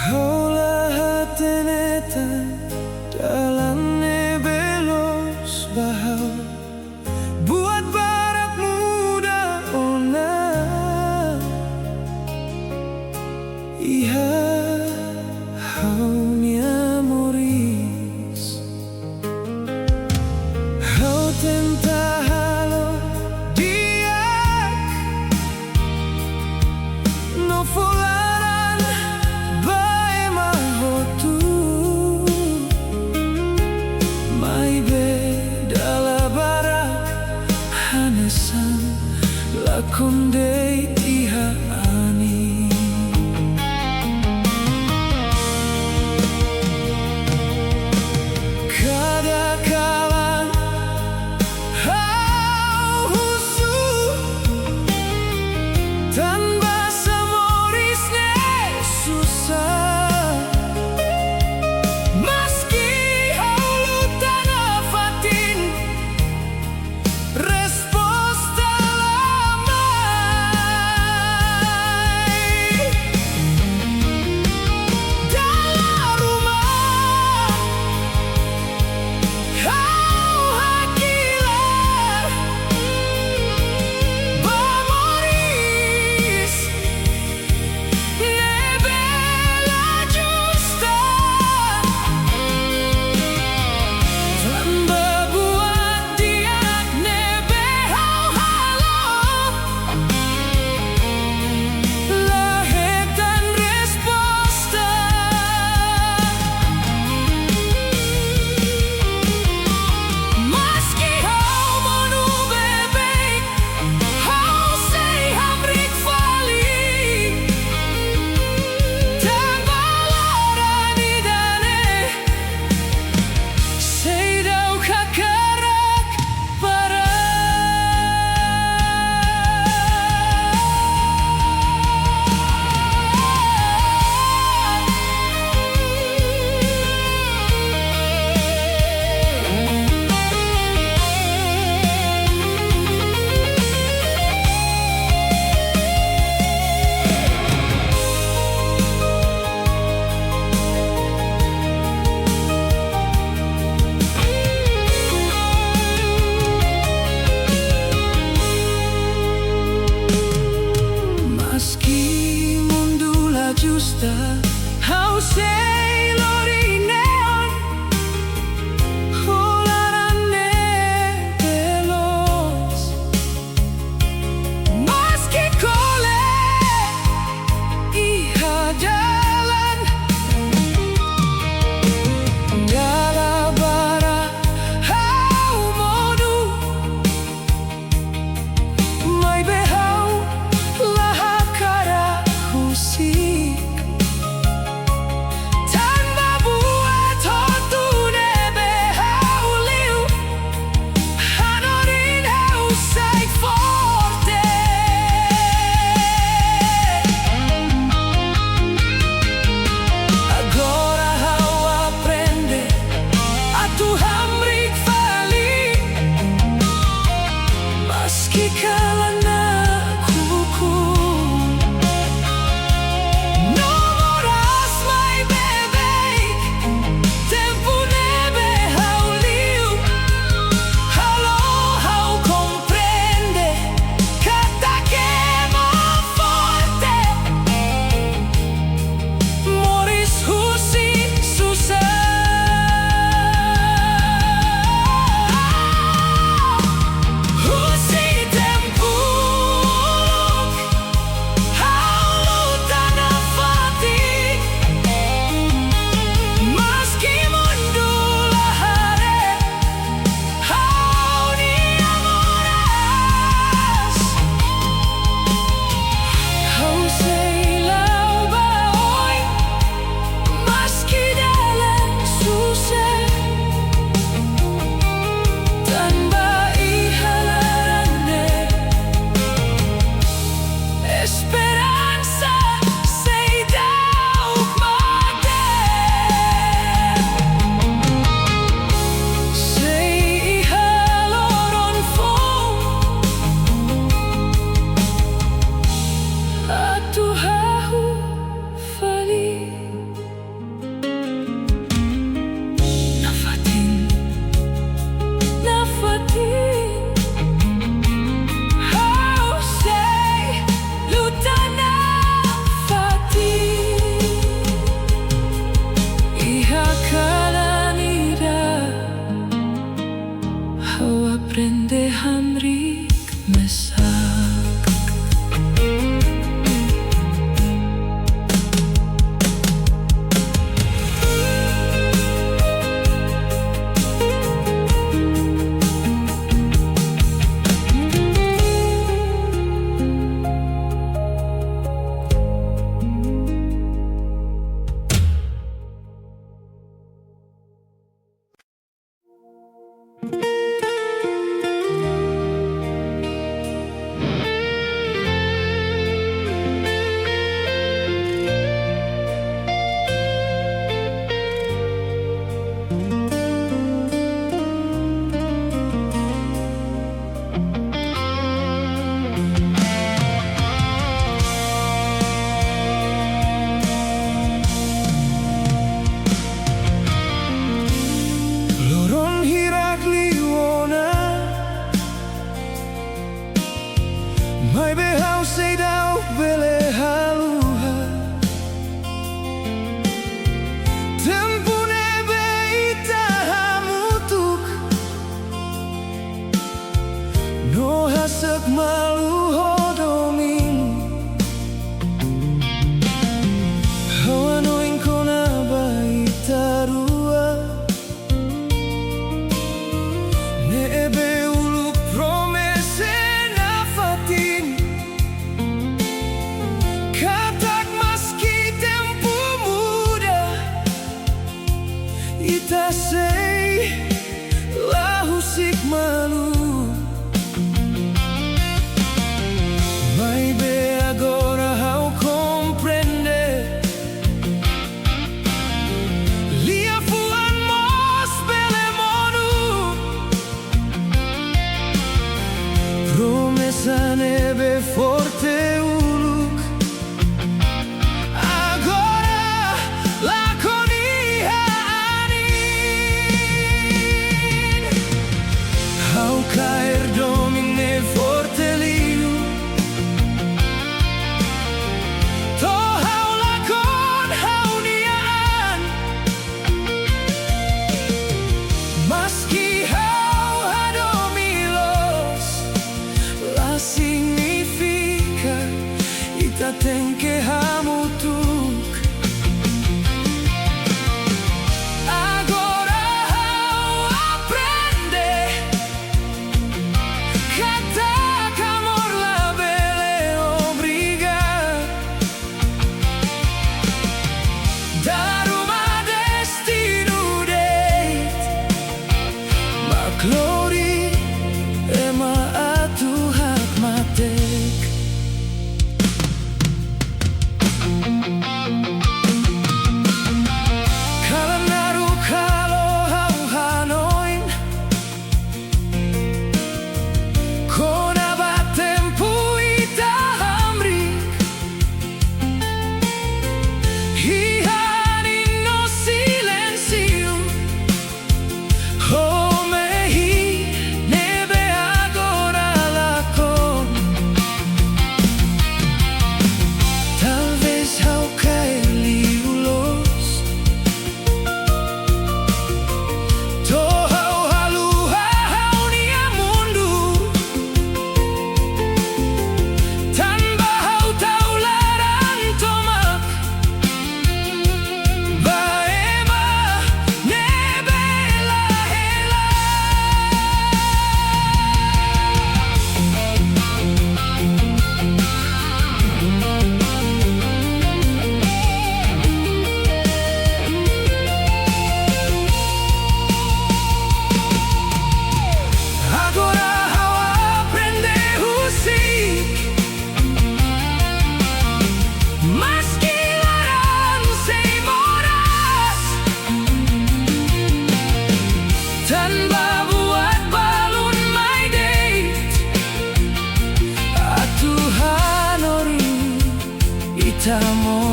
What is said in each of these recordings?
Haulah teneta dalam nebelos bahau buat barak muda ona iha hau mi amoris hau tenta halo diak no folaran bae mahotu mai be dala barak hanesan lakon dei iha ani kadang-kadang hau husu tanpa samorisnya susah meski hau lutan afatin respons dalamai dalam rumah hau hakilar bamoris nebela justa tanpa buat dia nebe hau halo lahetan resposta meski hau monu bebek hau sei hamrik fali tambalarani dane sei dau kakarak para meski mundo la justa hau sei lori neon holarane veloz meski kole iha jalan dala bara hau modu mai be hau laha kara husik tanpa buat hotu nebe hau liu hanorin hau sai forte agora hau aprende a tu hamrik fali meski kalana kuku no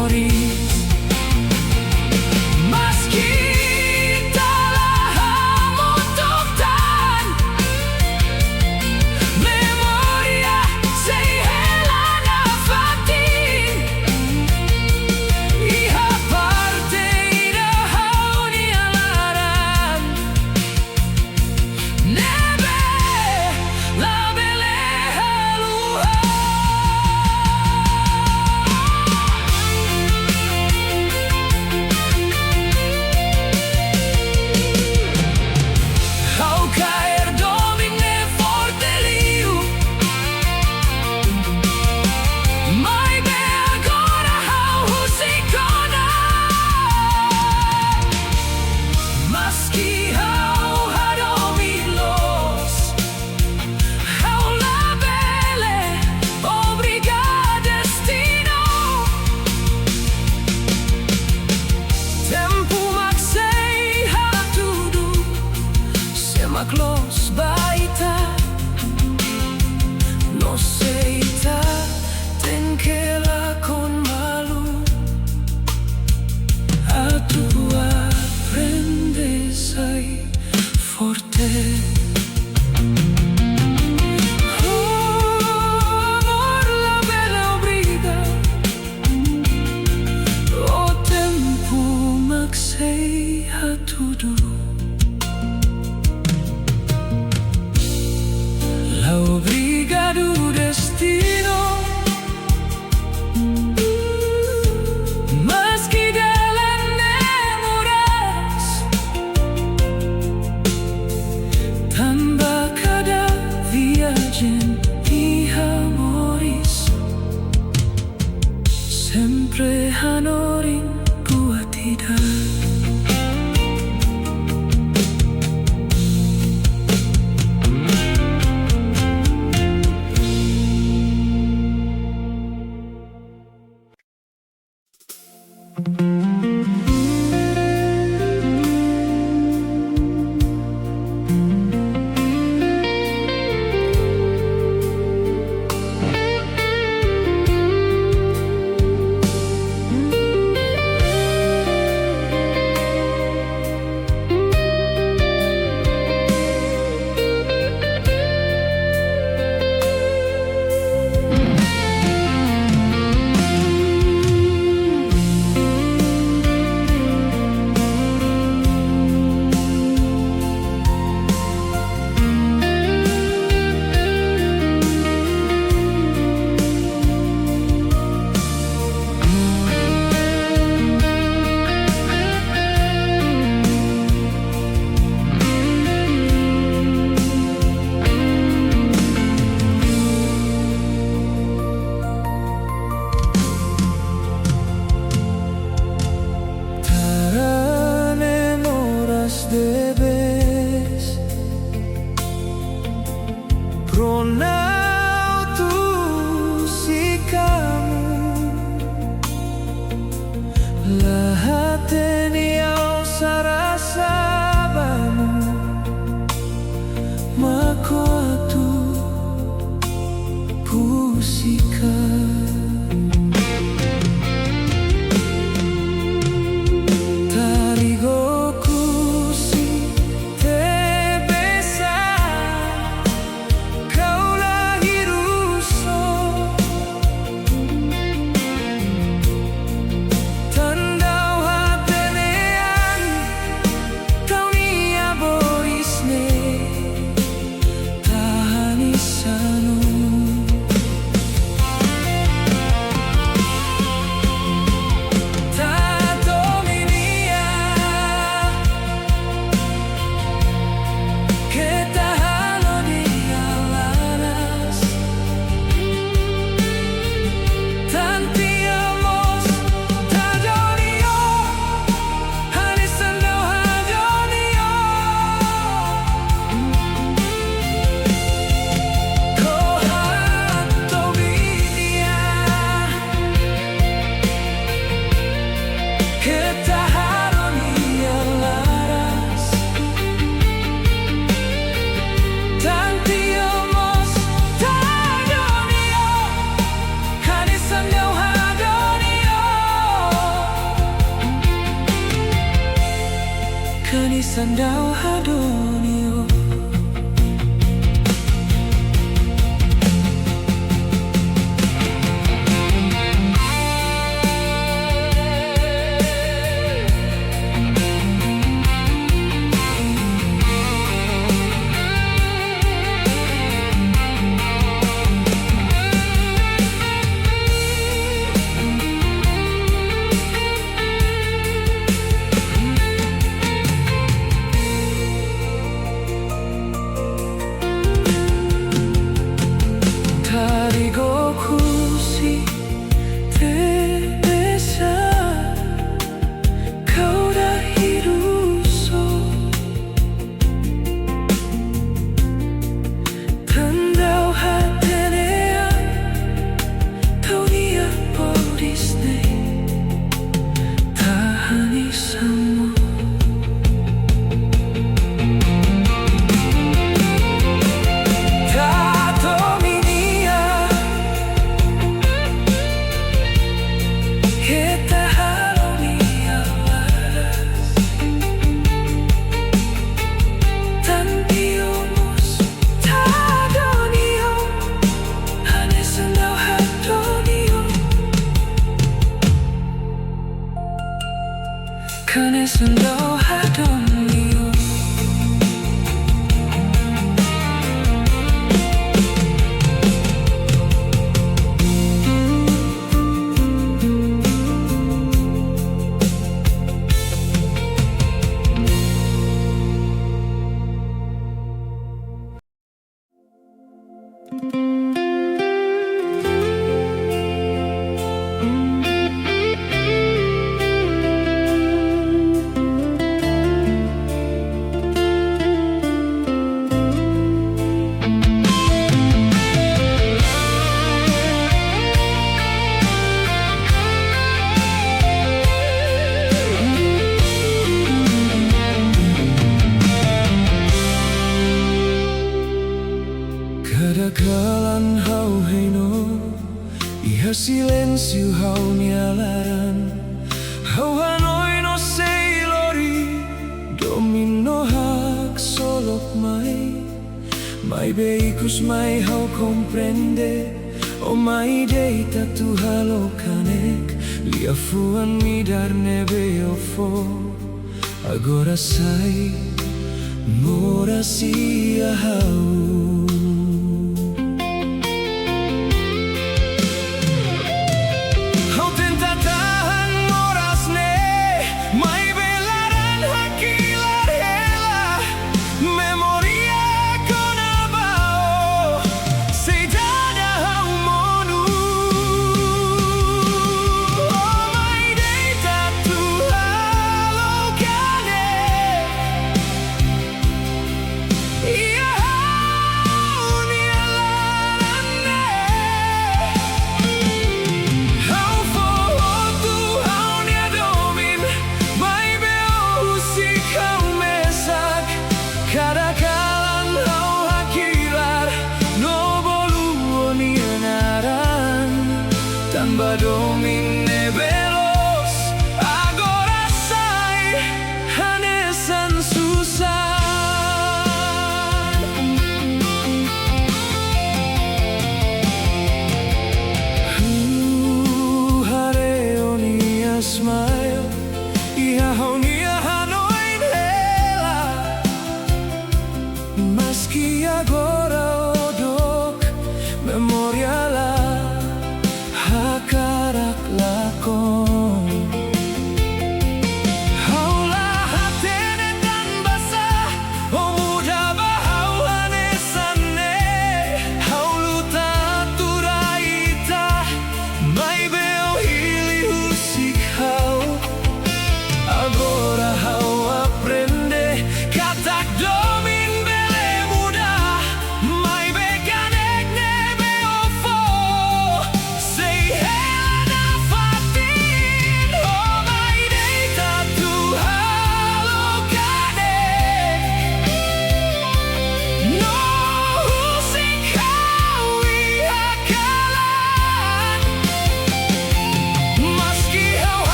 memories. Meski telah muntukkan memoria sehilang afatin, iha parte ida haunia larang nebe labele haluha. Ao cair domine forte liu, mai be agora how husicona. Maski how hadomilos, how labele obrigada destino. Tempo maxei hala tudo, sema close baita, no seita, ten que la con malu, a tu aprendes ai forte. Oh, amor, la bella obriga, o tempo maxei a tudo. La obriga do destino, mas que dela enamoras, tamba cada viagem e amores, sempre hanorin buatida. Debes pronautu si kamu lahat niyaw sa rasabamu makuatu pusika. sandau hadonio. Kane sandau hadonio. Kadagalan hau heino, iha silensio hau nialaran. Hau hanoi no seilori, domino hak solok mai. Mai beikus mai hau comprende, o mai deita tu halokanek. Lia fuan midar nebe ofo, agora sai, mora sia hau. Domine veloz, agora sai, hanesan susah. Hareo nia smile, iha honia hanoin hela. Meski agora odok, memoriala hakarak lakon. Haulah hatene tan basah, o muda bahau hanesane. Hauluta turaita, mai beo hili husik hau.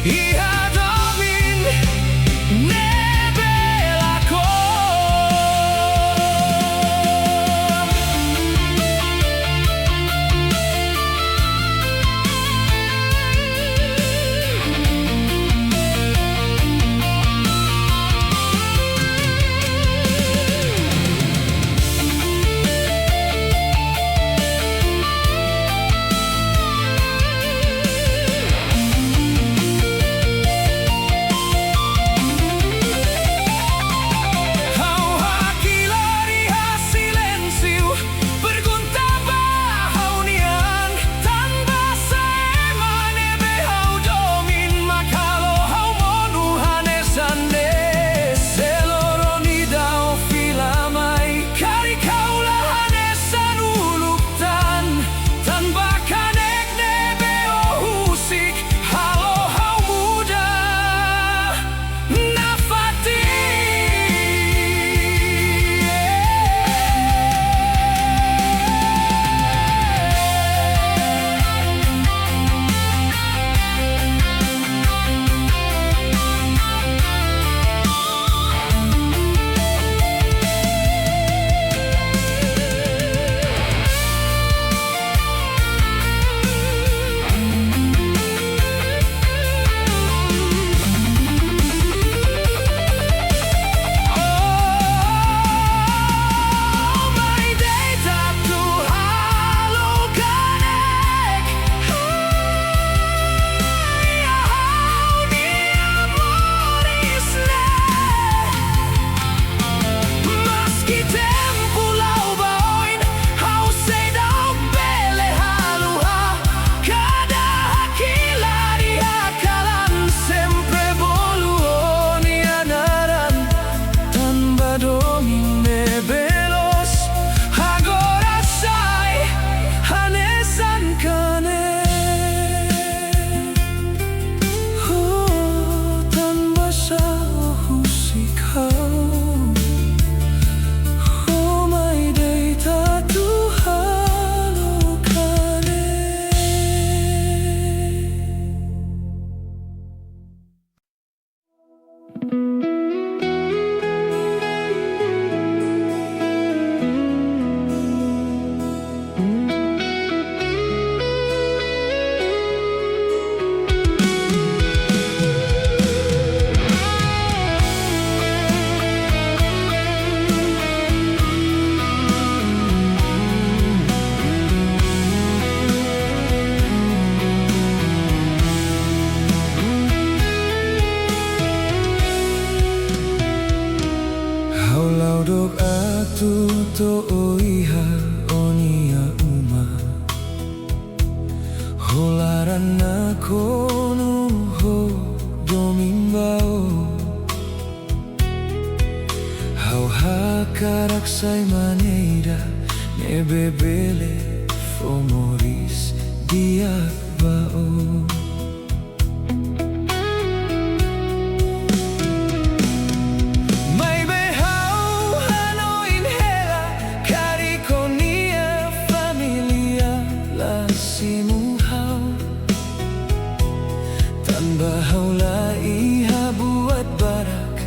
ihadapin nebelako. Laudok atu to oiha onia uma holaran kono ho domimbao hau hakarak sai maneira nebebele fomoris dia bao. Bahaulah iha buat barak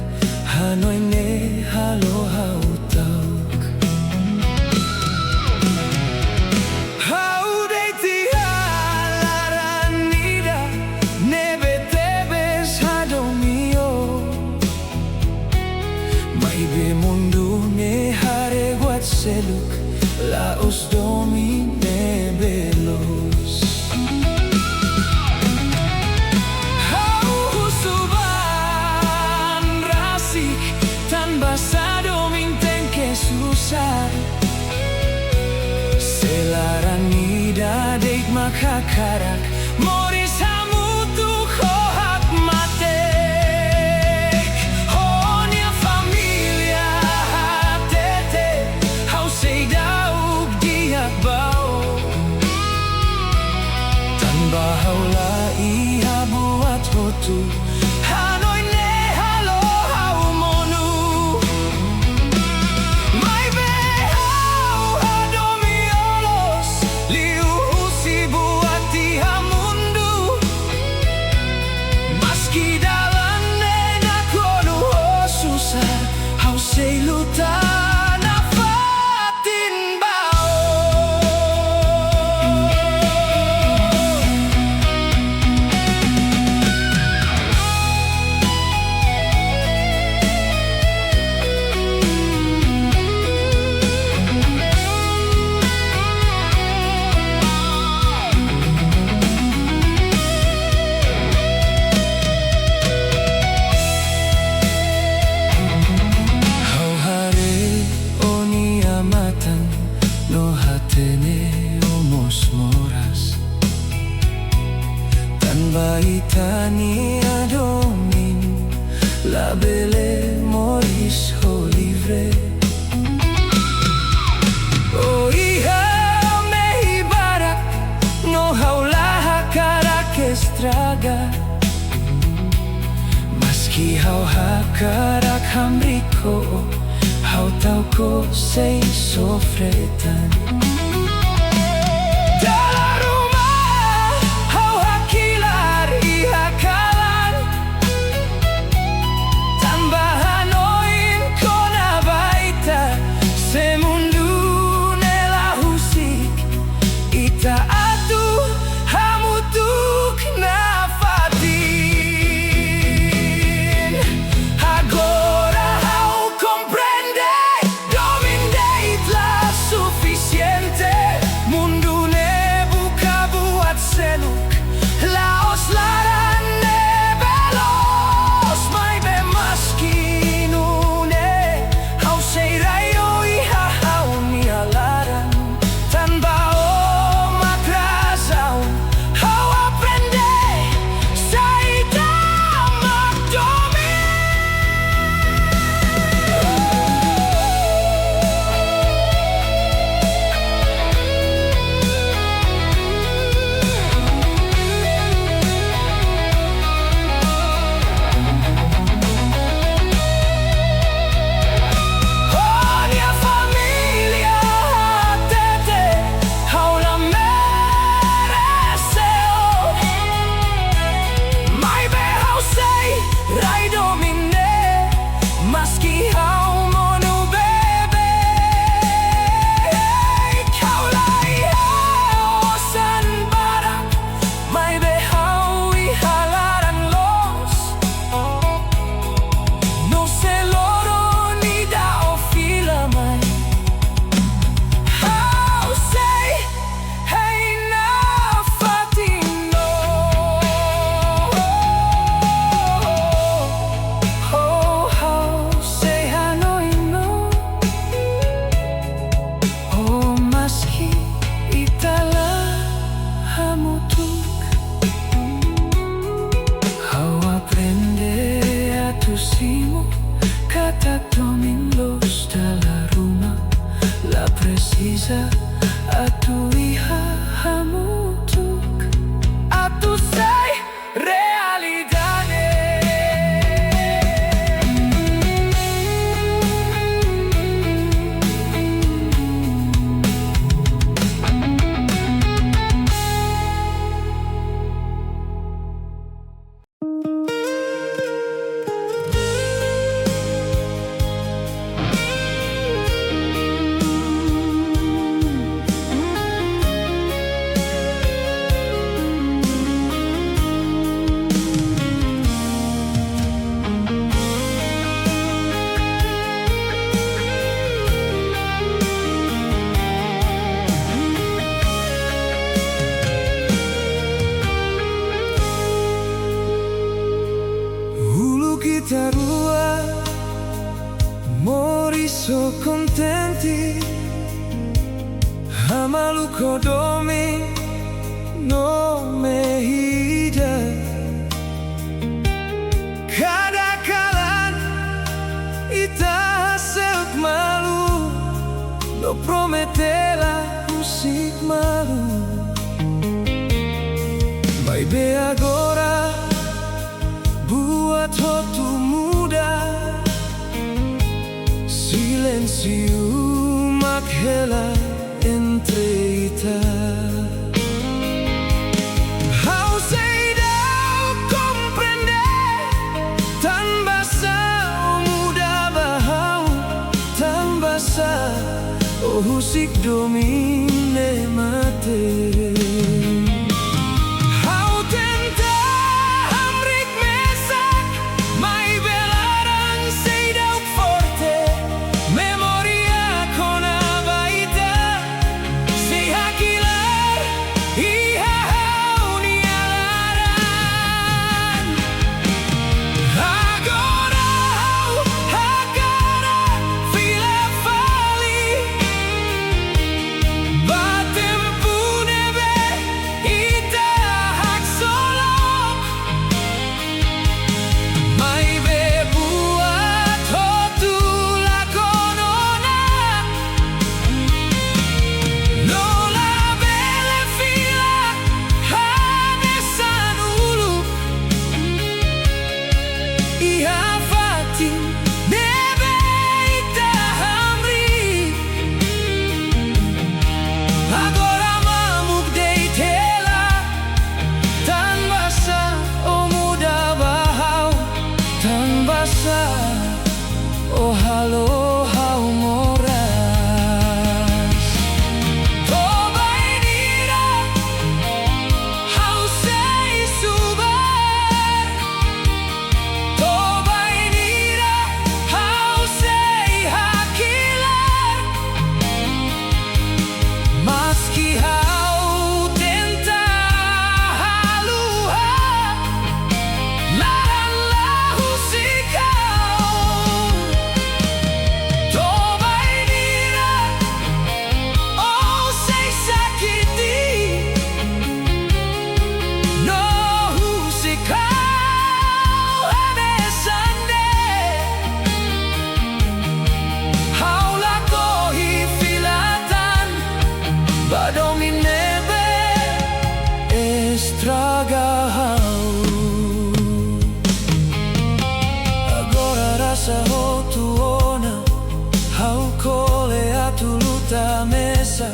Hanoi ne halo hau tauk Hau deiti halaran nida Nebe tebes hadomio Maibe mundu ne hare guat seluk Laos domi nebelos Selaran nida deit makakarak Moris hamutu kohak matek Honia familia hatete Hau seidauk diak bau Tan bahaulah iha buat hotu Hanoi ne halo hau monu baitani a domin la belle moris ho livre. Oh hija me ibarak no haulah karak estraga maski hau hakarak hamriko hau tau ko sei sofretan. A tu hija hamutuk, a tu sei realidade. Kita rua mori so contenti hamalu kodomi no me hida kadakalan ita hasil malu no prometela musik malu vai be agora buat waktu muda silencio makhela entre ita how say thou comprende tan basa muda bahau tan basa oh husik domine mate. Tempo hafati nebe itahamri agora mamuk deitela tan basa o muda bahau tan basa o halo hau moras toba inira hau sei subar toba inira hau sei hakilar maski hau tenta haluha laran lahu sikau toba inira oh sei sakiti no husikau abesande haula kohi filatan badong inebe estraga hau agora rasa hotuona hau kole atuluta mesa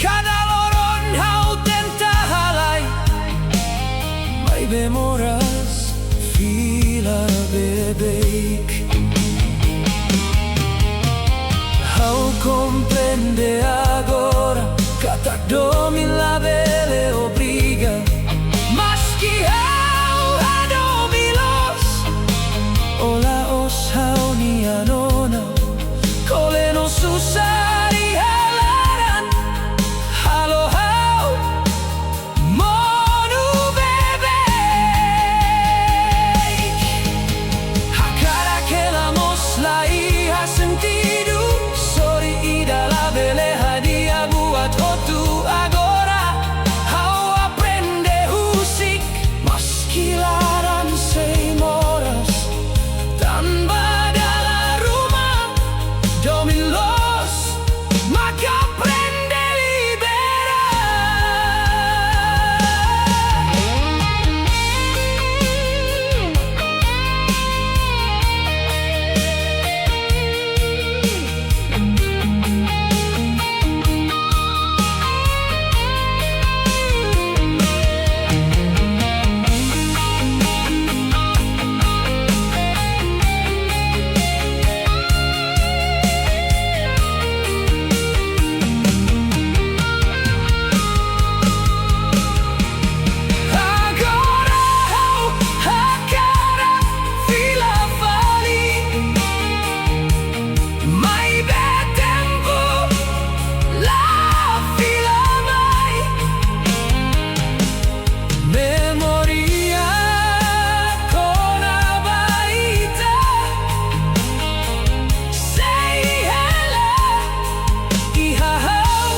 cada loron hau tenta halai mai bemoras fila bebeik hau comprende agora katak domin la bele obriga mas que hau adomilos ola os hau ni anona kole no susari halaran halo hau monu bebeik hakara que la mosla y ha sentido sorry ida la bele hadia buat hotu agora hau aprende husik maskilaran sei moras tan badala rumah domin los maka aprende agora hau hakara fila fali mai betempo la fila mai memoria kona baita sei hela iha hau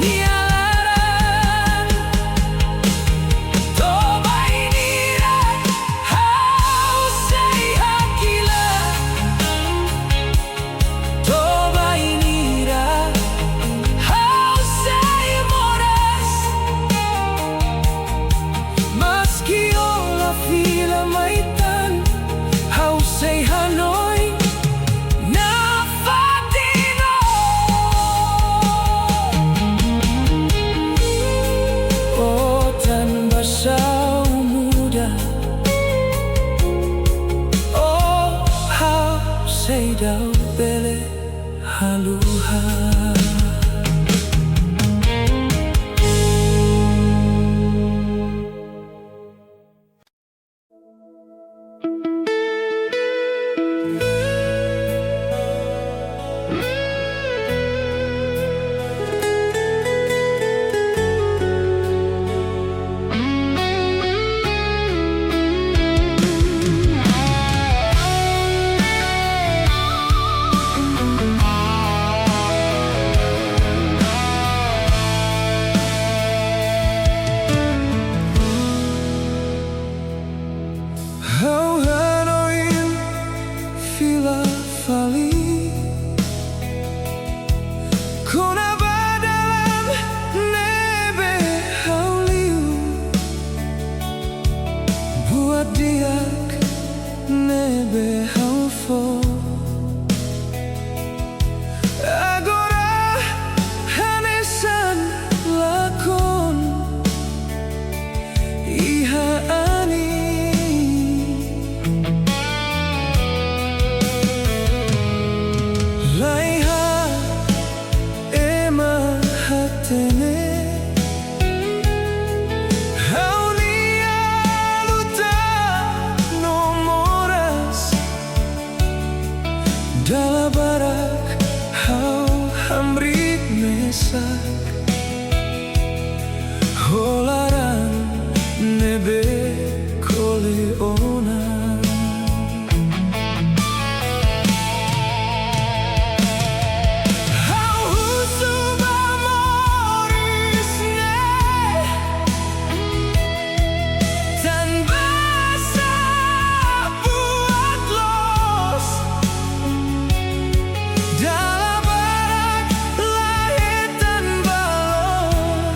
ni alaran toba inira hau sei hakila toba inira hau sei moras maski ola fila maitan hau sei hanoi na fatino oh tan basau muda oh hau sei dau bele haluha nebe haufo. Agora hanesan lakon iha ani. Laiha ema hatene. Dala barak hau hamrit mesak holaran nebe koleona. Hau husuba morisne tan basa buat los. Dala barak lahitan balon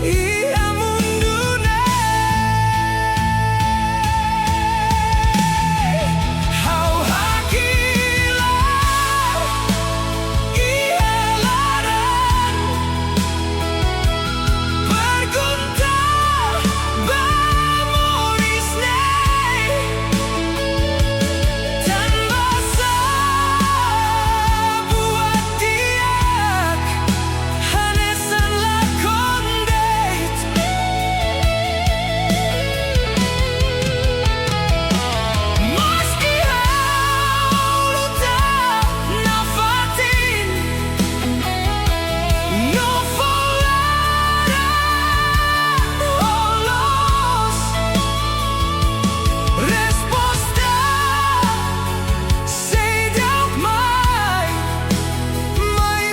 iha mundune. Hau hakila iha laran bergunta bamorisne tan basa buat diak hanesan lakon date. Meski hau luta nafatin no volada olos resposta sei dauk mai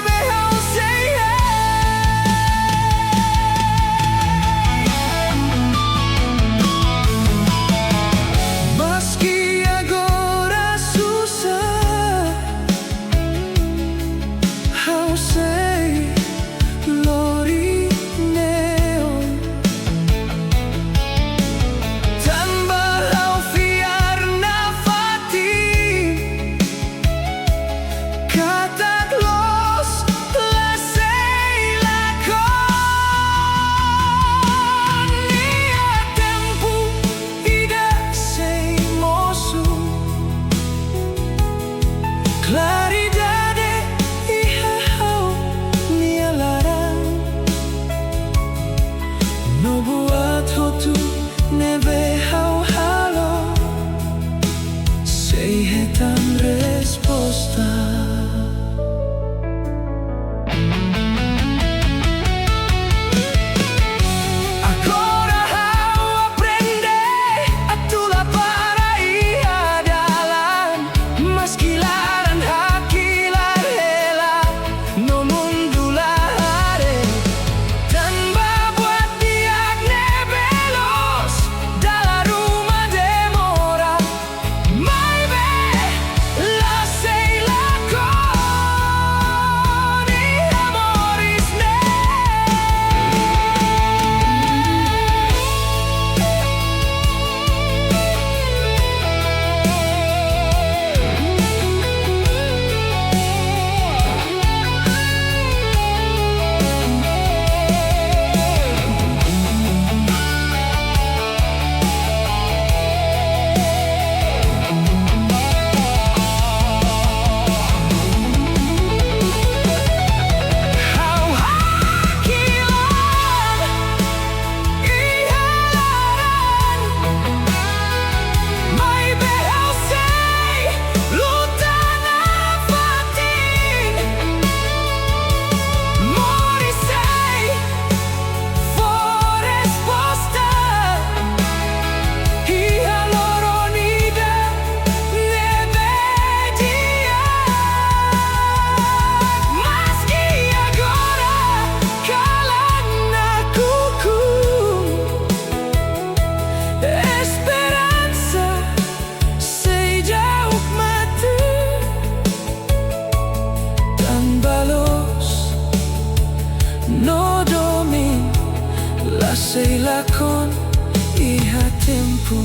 behau sei meski agora susah hau sei lori neon tambah hau fiar nafatin katak los lasei lakon ia tempo ida sei mosu claridade iha hau nia larang no buat hotu nebe hau halo sei hetan resposta. Agora hau aprende a tula para iha dalan meski laran hakilar hela no mundo lare tanpa buat diak nebelos dala rumah demora mai be la sei lakon iha morisne. Hau hakilan iha laran mai behau sei luta nafatin mori sei for resposta iha loronida nebe diak meski agora kalan nakuku esperança sei jauh mati tan balos no domin la sei lakon iha tempo.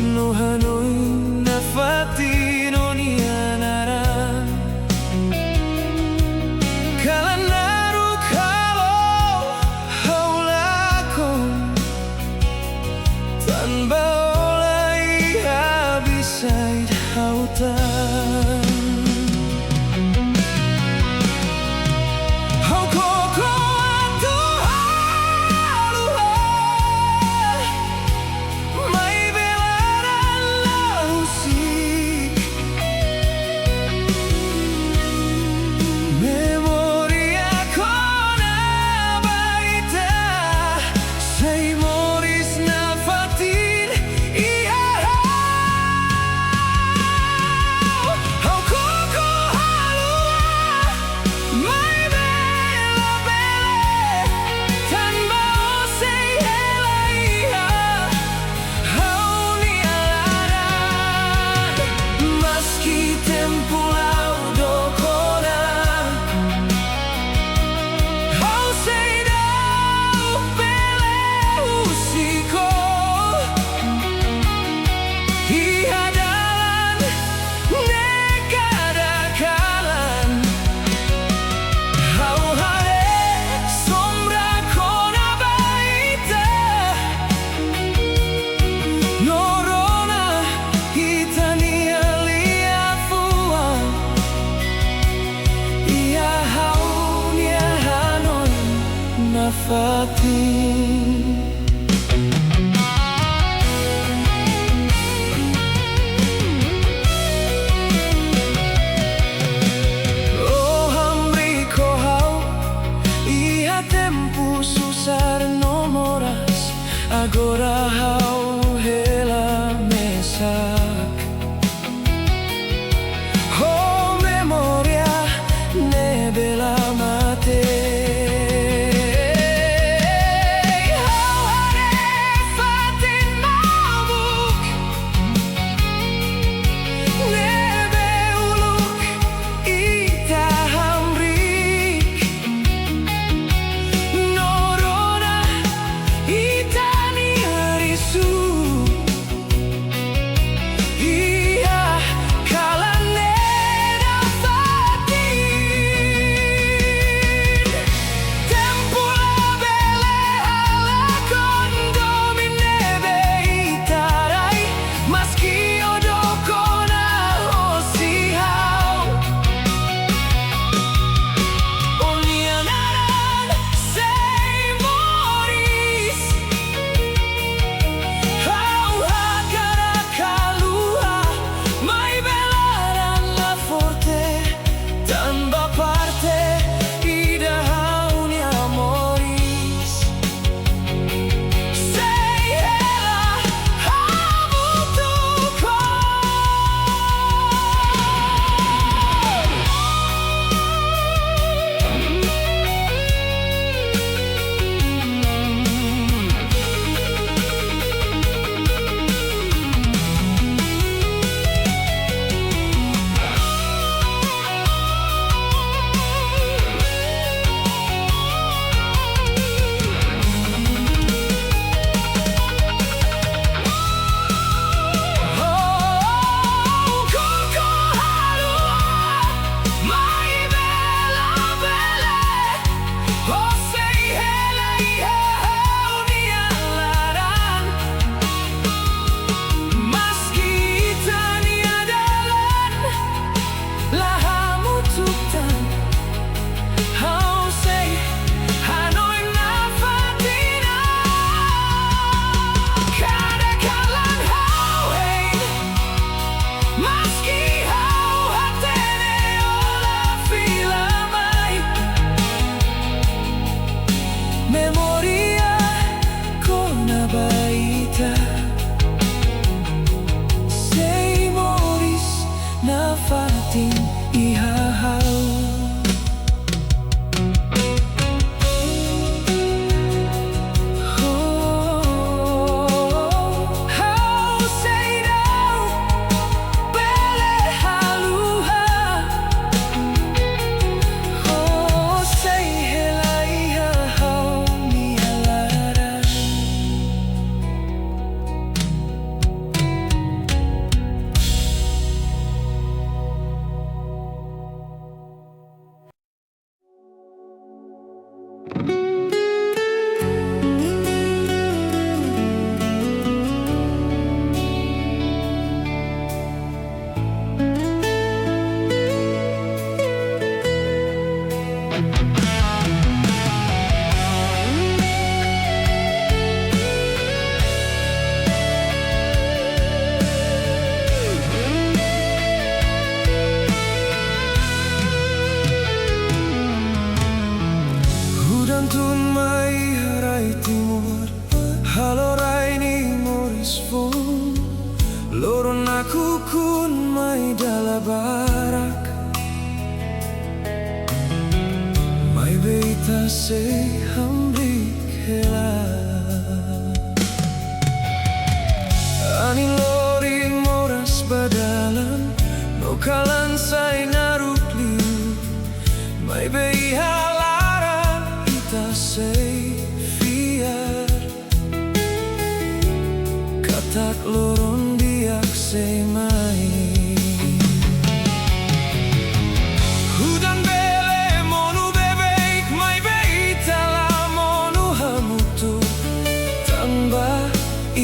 no Hanoi na fatino ni anaran kala naru kalau haulako tanpa oleh habisai hautan. Loron aku kun mai dala barak mai beita se hambrik hela ani lori moras badalan no kalan sai ngaruk liu mai bei halara ita sei fiar katak loron diak sei mai hudan bele monu bebek mai bei tala monu hamutu tamba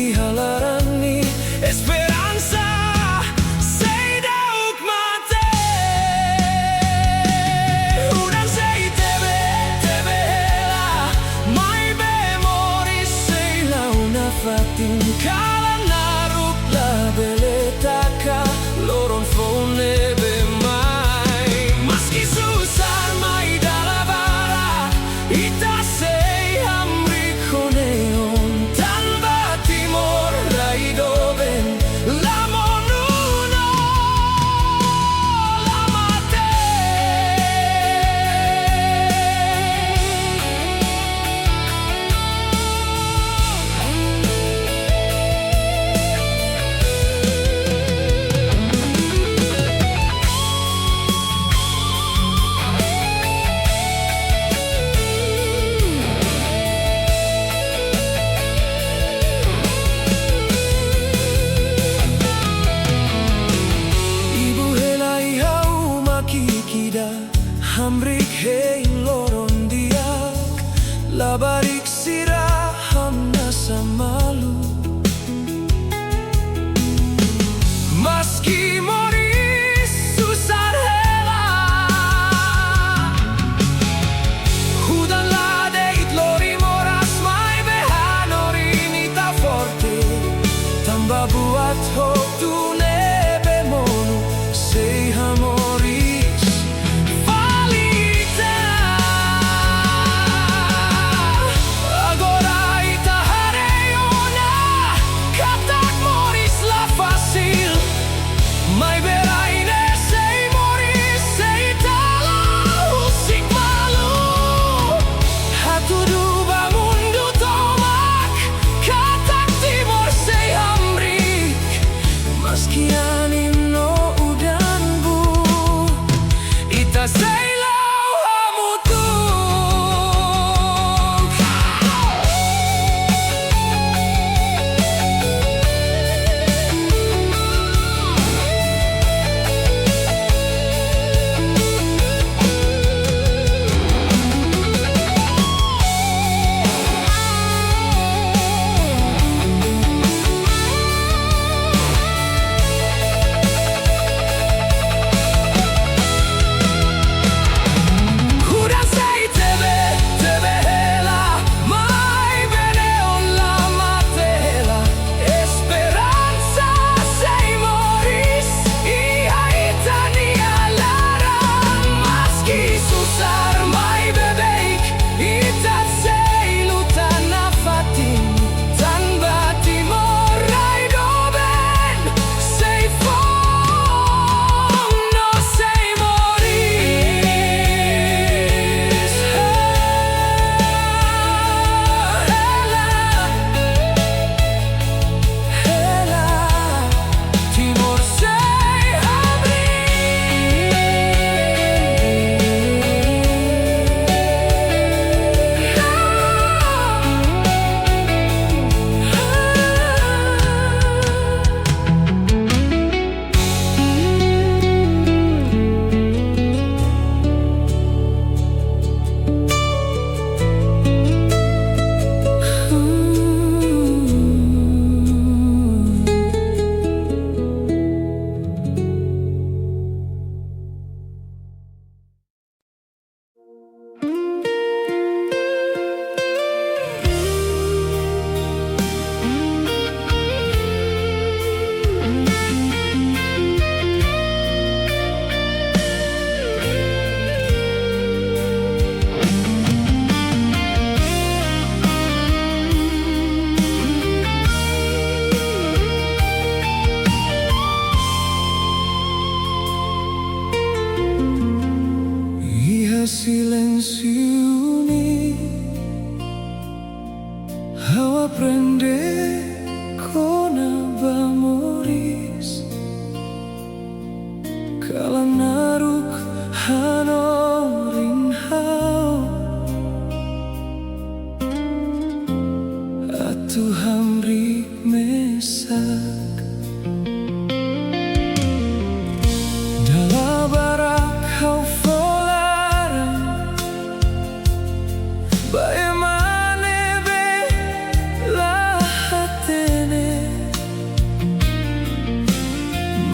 ihalarani esperanza sei dauk mate hudan sei tebe tebe hela mai be moris sei launa fatin kala naruk la beletaka loron fone be mai maski susar mai dala bara ita sei hamri koneon tanba timor raidoben la monuno la mate ibu hela ihau makikida hamrik hei loron diak labarik sirah hamna samalu maski moris susar hela hudan ladeit lori moras mai behanori nita forte tamba buat hok tu nebe monu sei hamoris falita agora ita hareona katak moris la facil mai beraine sei moris sei tala usik malu hatu duba mundu tomak katak timor sei hamrik maski anim no udan buat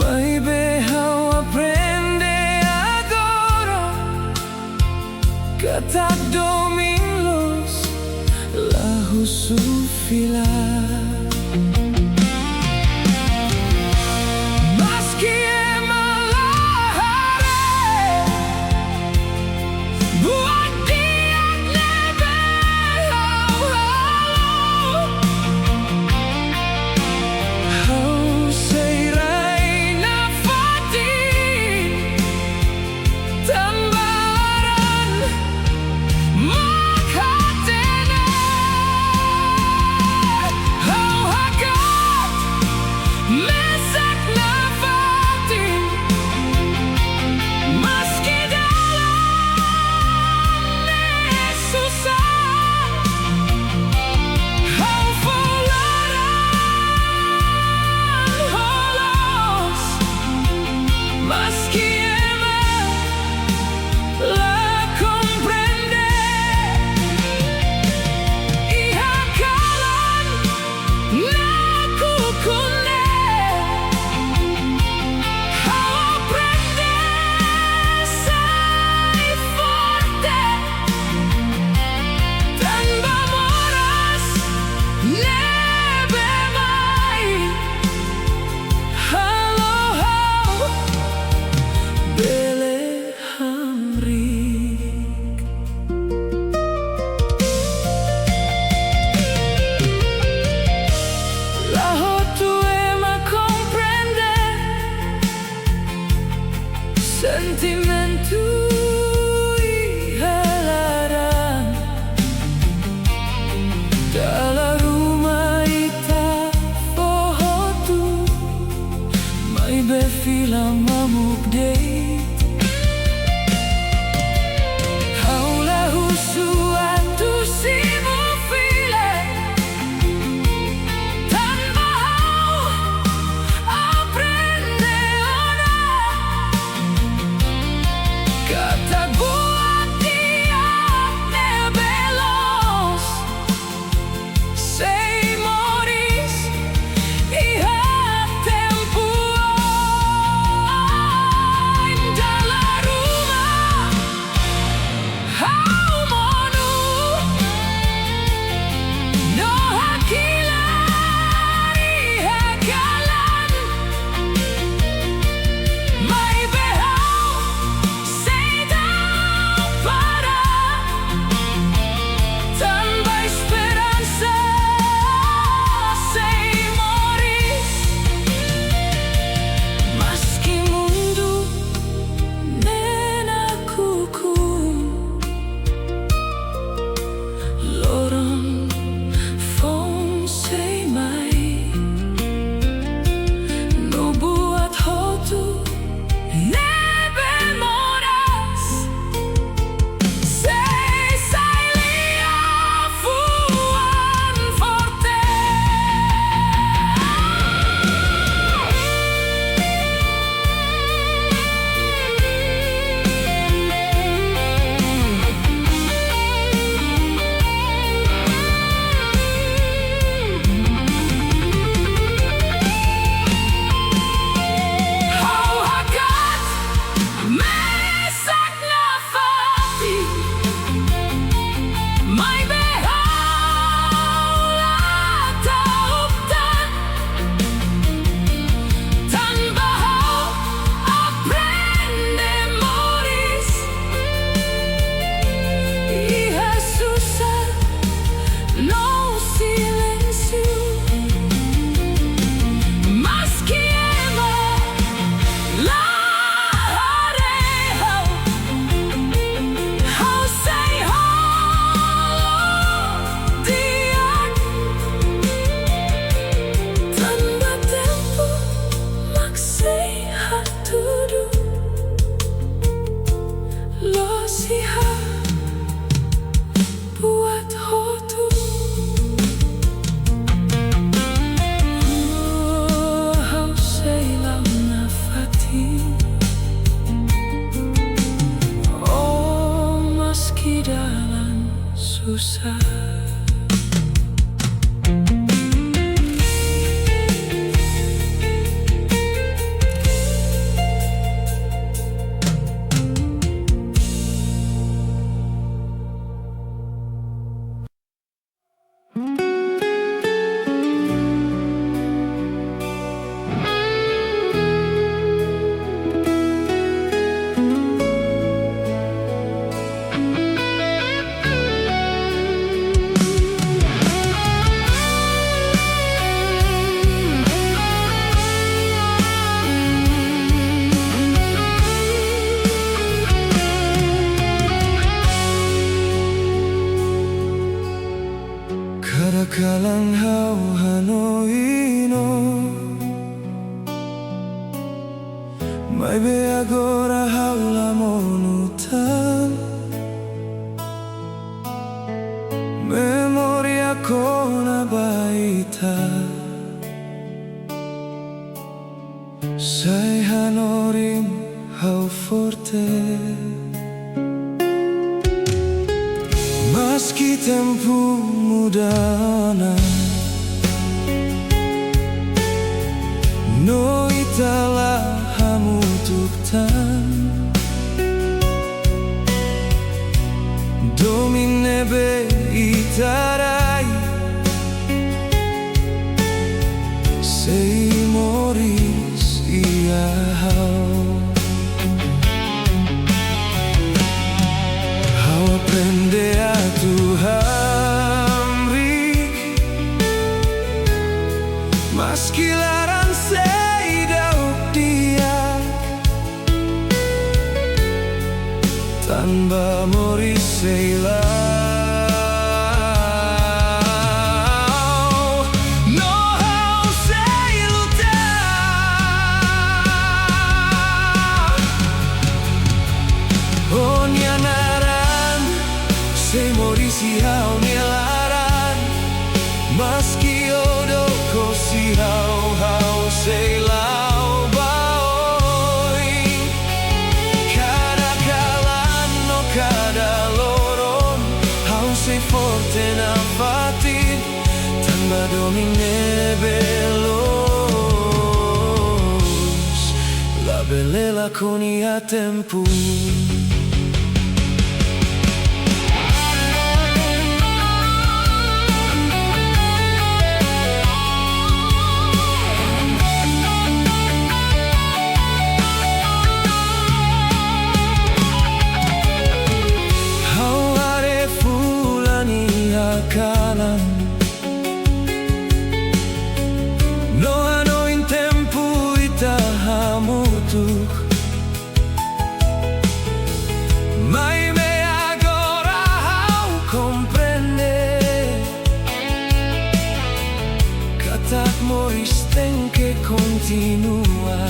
Maybe how aprende agora Katak dominlos lahu su fila. Sentimentu ihalaran dalam rumah ita fohotu mai befila mamupdate haulahu suatu simu file tanpa hau aprende ona kata buat dia melodies sei melodies iha tempo ainda Mai be agora haula monutan memoria kona baita sai hanorim hau forte meski tempo mudana no itala hamutuktan domine be itarai sei moris ia hau aprende a tu hamrik maski laran sei dauk dia tanpa moris sei hau nilaran maski odo kosi hau sei lau baoi cada kalan no cada loron hau sei forte na fatin tanpa domine belos la belela con ia tempo. Kalan no ano in tempo ita hamutuk mai me agora hau comprende katak moris ten que continua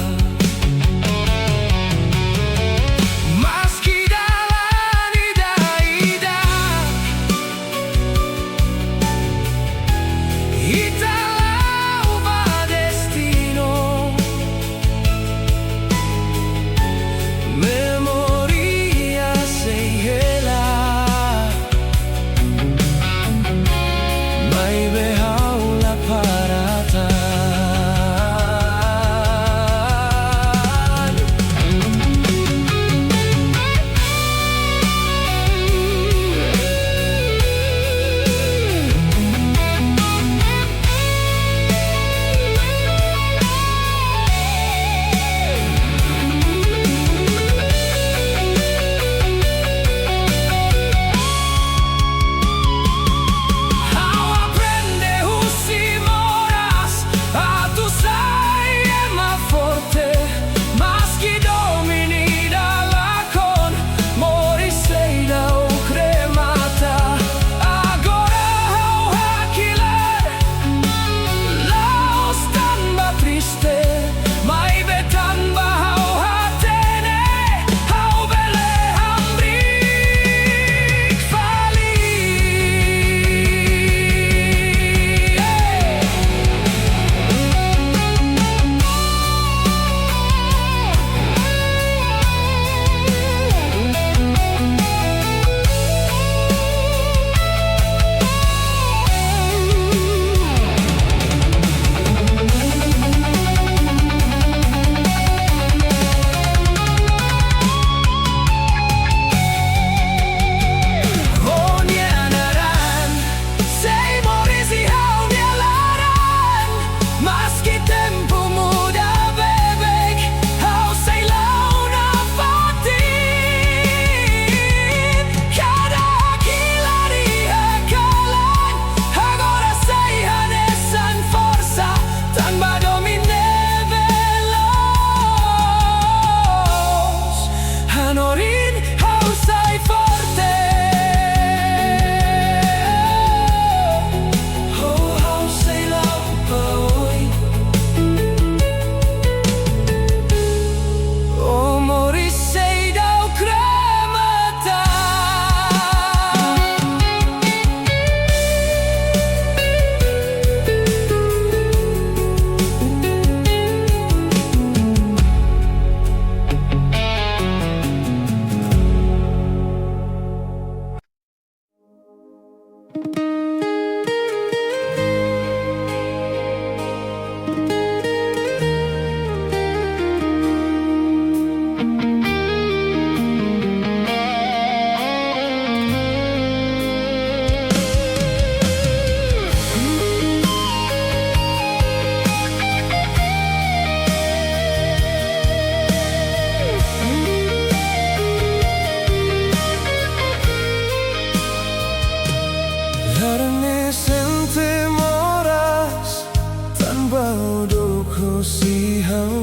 hau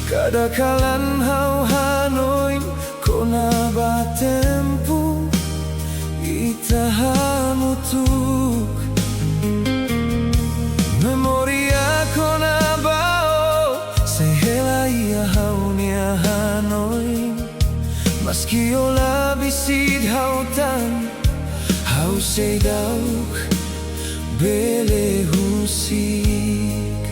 kadakalan hau hanoin kona batempu itahamutuk memoria kona bao sehela ia hau nia hanoin maski ola bisid hautan hau seidauk bele husik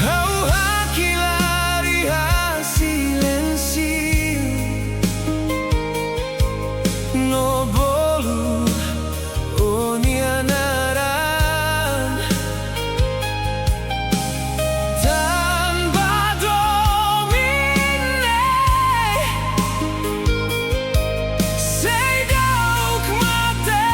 hau hakilari ha silencio no bolu onianaran tanpa domine seidauk mate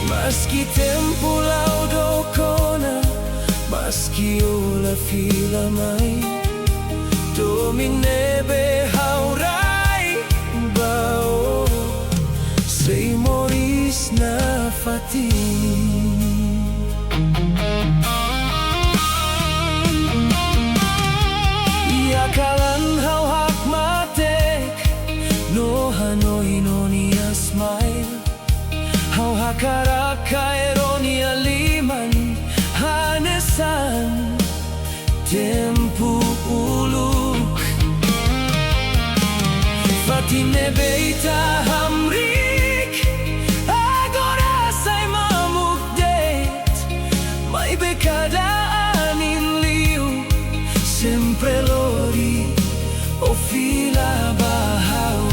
Maski tempo laudo kona, maski ola fila mai, domine be haurai bao, sei moris na fati. Ia kalan hau hak matek, no hanoi no nia smile. Hau hakaraka eronia liman hanesan tempu uluk fatine beita hamrik agora sai mamuk det mai bekadaan in liu sempre lori o fila bahau.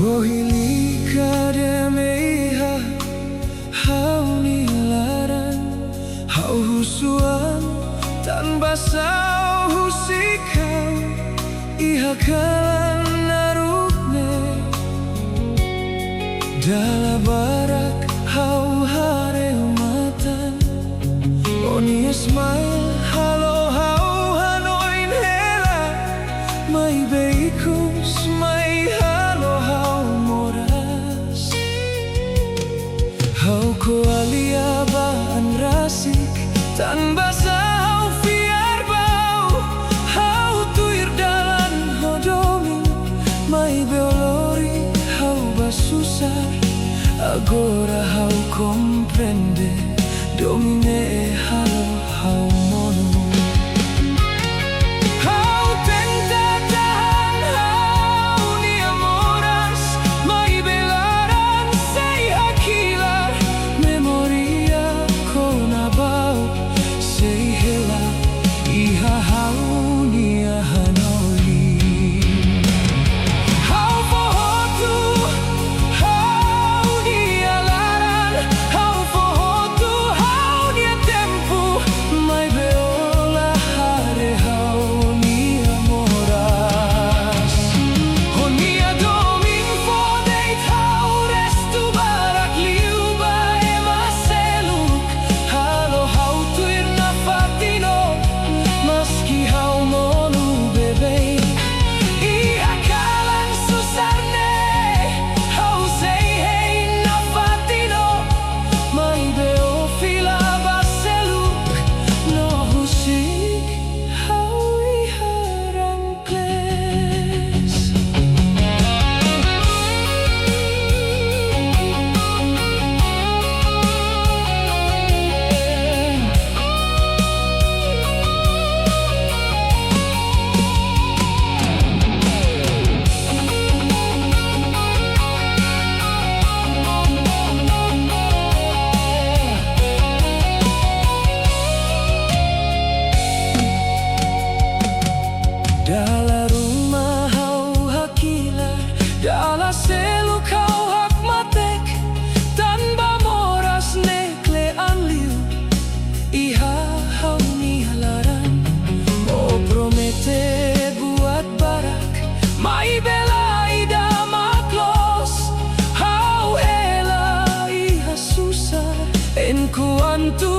Wohilika demeha haunilaran hauhusuan tanpa sau husikau iha kalan narukne dala barak hau hareumatan oni smile halo hau hanoin hela mai beikus mai halo hau moras hau ko alia baan rasik tan basa hau fiar bau hau tuir dalan hodomi mai beolori hau basusar agora hau comprende domine halo hau mono hau tenta tahan hau ni amoras mai belaran sei hakilar memoria konabau sei hela iha hau ni ahanoli hau fohotu hau ni alaran hau fohotu hau ni tempo mai beola hare hau ni amoras honi adomin fodeit hau restu barak liuba emaseluk halo hau tuir na fatino maski hau monu bebei iha kalan susarne hau sei hei na fatino mai beo fila baseluk no husik hau iha rangkles dala rumah hau hakilar dala seluk hau hak matek tanpa moras nekle anliu iha hau ni halaran oh promete buat barak mai bela ida maklos hau hela iha susah enku antu